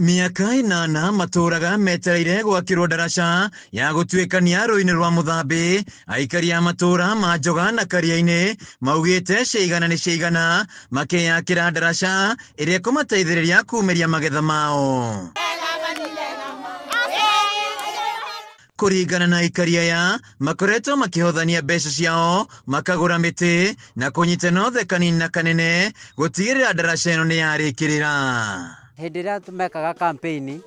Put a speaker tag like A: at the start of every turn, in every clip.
A: Miaka inana matũraga metereire gwakĩrwo ndaraca ya gũtuĩkania rũĩ-inĩ rwa Mũthambi. Aikari a matũra ma Njoga na Karia-inĩ maugĩte ciigana nĩ ciigana makĩyakĩra ndaraca ĩrĩa ĩkũmateithĩrĩria kumĩria magetha mao. Kũringana na aikari aya, makoretwo makĩhothania mbeca ciao makagũra mĩtĩ na kũnyitana othe kanini na kanene gũtigĩrĩra ndaraca ĩno nĩ yarĩkĩrĩra.
B: Hĩndĩ ĩrĩa mekaga campaign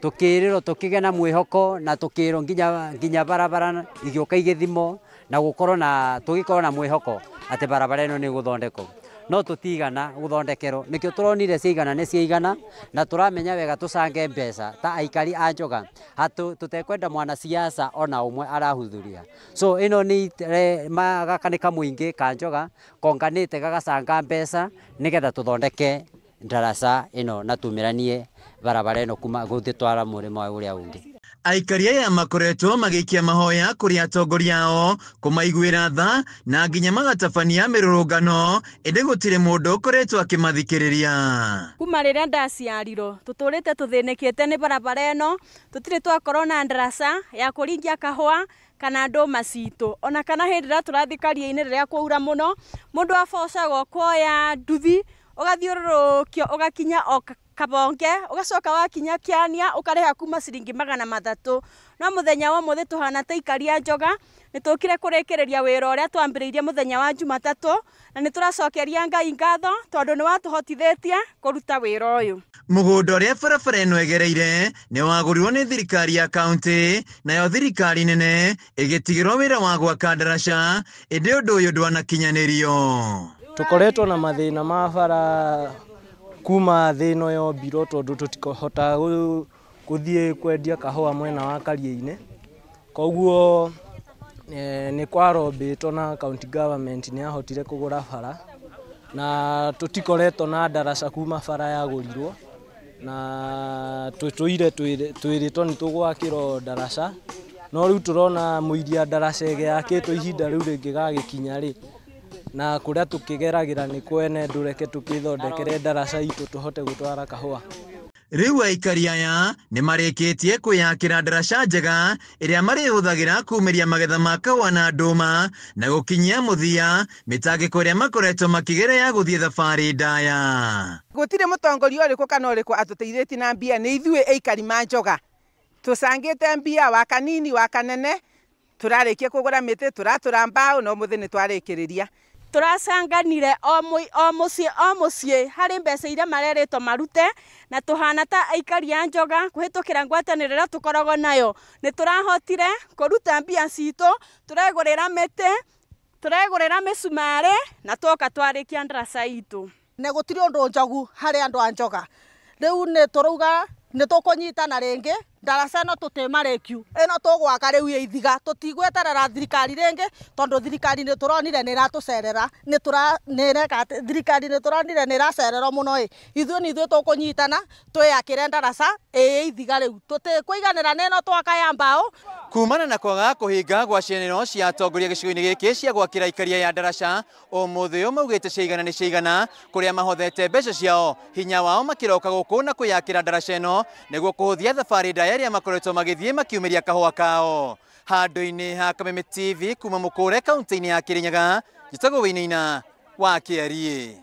B: tukĩrĩrwo tukĩgĩa na mwĩhoko na tukĩrwo nginya barabara igĩũka igĩthimo na tũgĩkorwo na mwĩhoko atĩ barabara ĩno nĩ gũthondekwo, no tũtigana gũthondekerwo. Nĩkĩo tũronire ciigana nĩ ciigana na tũramenya wega tũcange mbeca ta aikari a Njoga. Tũtekwenda mwana siasa ona ũmwe arahudhuria. So ĩno nĩ gaka mũingĩ ka Njoga konganĩte gagacanga mbeca nĩgetha tũthondeke ndaraca ĩno na tumĩranie barabara ĩno kuma gũthitwara mũrĩmo ũrĩa ũngĩ.
A: Aikari aya makoretwo magĩikia mahoya kũrĩ atongoria ao kũmaiguĩra tha na nginya magatabania mĩrũrũngano, ĩndĩ gũtirĩ mũndũ ũkoretwo akĩmathikĩrĩria.
C: Kuma rĩrĩa ndaciarirwo tũtũrĩte tũthĩnĩkĩte nĩ barabara ĩno, tũtirĩ twakorwo na ndaraca ya kũringia kahũa kana ndũma citũ, ona kana hĩndĩ ĩrĩa tũrathiĩ Karia-inĩ rĩrĩa kwaura mũno, mũndũ abocagwo kuoya nduthi ũgathiũrũrũkio ũgakinya o Kabonge, ũgacoka wakinya Kĩania ũkarĩha kuma ciringi 300. No mũthenya wa ũmũthĩ tũhana ta aikari a Njoga nĩ tũkire kũrĩkĩrĩria wĩra ũrĩa twambĩrĩirie mũthenya wa Jumatatũ, na nĩ tũracokeria Ngai ngatho tondũ nĩ watũhotithĩtie kũruta wĩra ũyũ.
A: Mũgũnda ũrĩa barabara ĩno ĩgereire nĩ wagũrirwo nĩ thirikari ya kaunti, nayo thirikari nene ĩgĩtigĩrwo wĩra wa gwaka ndaraca, ĩndĩ ũndũ ũyũ ndwanakinyanĩrio.
D: Tũkoretwo na mathĩna ma bara kuma thĩno ya mbiro tondũ tũtikahota gũthiĩ kwendia kahũa mwena wa Karia-inĩ. Koguo nĩ kwarombĩtwo na county government nĩ yahotire kũgũra bara na tũtikoretwo na ndaraca kuma bara yagũrirwo, na twĩrĩtwo nĩ tũgwakĩrwo ndaraca, no rĩu tũrona mũiria ndaraca ĩgĩakĩtwo ihinda rĩu rĩngĩgagĩkinya rĩ, na kũrĩa tũkĩgeragĩra nĩ kwene ndũreke tũkĩthondekere ndaraca itũ tũhote gũtwara kahũa.
A: Rĩu aikari aya nĩ marĩkĩtie kwĩyakĩra ndaraca njega ĩrĩa marĩhũthagĩra kumĩria magetha ma kahũa na ndũma na gũkinyia mũthia mĩtangĩko ĩrĩa makoretwo makĩgerera ya gũthiĩ thabarĩ ndaya.
E: Gũtirĩ mũtongoria ũrĩkũ kana ũrĩkũ atũteithĩtie na mbia, nĩ ithuĩ aikari ma Njoga tũcangĩte mbia, wa kanini wa kanene, tũrarĩkia kũgũra mĩtĩ, tũratũra mbaũ, no mũthĩ nĩ twarĩkĩrĩria.
C: Tũracanganire o mũciĩ harĩ mbeca iria marerĩtwo marute, na tũhana ta aikari a Njoga kũhĩtũkĩra ngwatanĩro ĩrĩa tũkoragwo nayo nĩ tũrahotire kũruta mbia citũ, tũregũrĩra mĩtĩ, tũregũrĩra mĩcumarĩ na twoka twarĩkia ndaraca itũ.
F: Nĩ gũtirĩ ũndũ njogu harĩ andũ a Njoga. Rĩu nĩ tũrauga nĩ tũkũnyitana rĩngĩ, ndaraca ĩno tũtĩmarĩkiu, ĩno tũgwaka rĩu ithiga, tũtigweterera thirikari rĩngĩ tondũ thirikari nĩ tũronire nĩ ĩratũcerera, thirikari nĩ tũronire nĩ ĩracererwo mũno. Ithuĩ tũkũnyitana twĩyakĩre ndaraca ithiga rĩu, tũtikũiganĩra na ĩno twaka ya mbaũ.
A: Kumana na kwaga kũhinga gwa ciĩranĩro cia atongoria gĩcigo-inĩ gĩkĩ cia gwakĩra ikaria ya ndaraca, ũmũthĩ maugĩte ciigana nĩ ciigana, kũrĩa mahothete mbeca ciao, hinya wao makĩroka gũkũ na kwĩyakĩra ndaraca ĩno nĩguo kũhũthia thabarĩ ndaya arĩa makoretwo magĩthiĩ makiumĩria kahũa kao. Handũ-inĩ ha Kameme TV kuma Mũkũre kaunti-inĩ ya Kĩrĩnyaga, njĩtagwo Wĩinaina wa Kĩarie.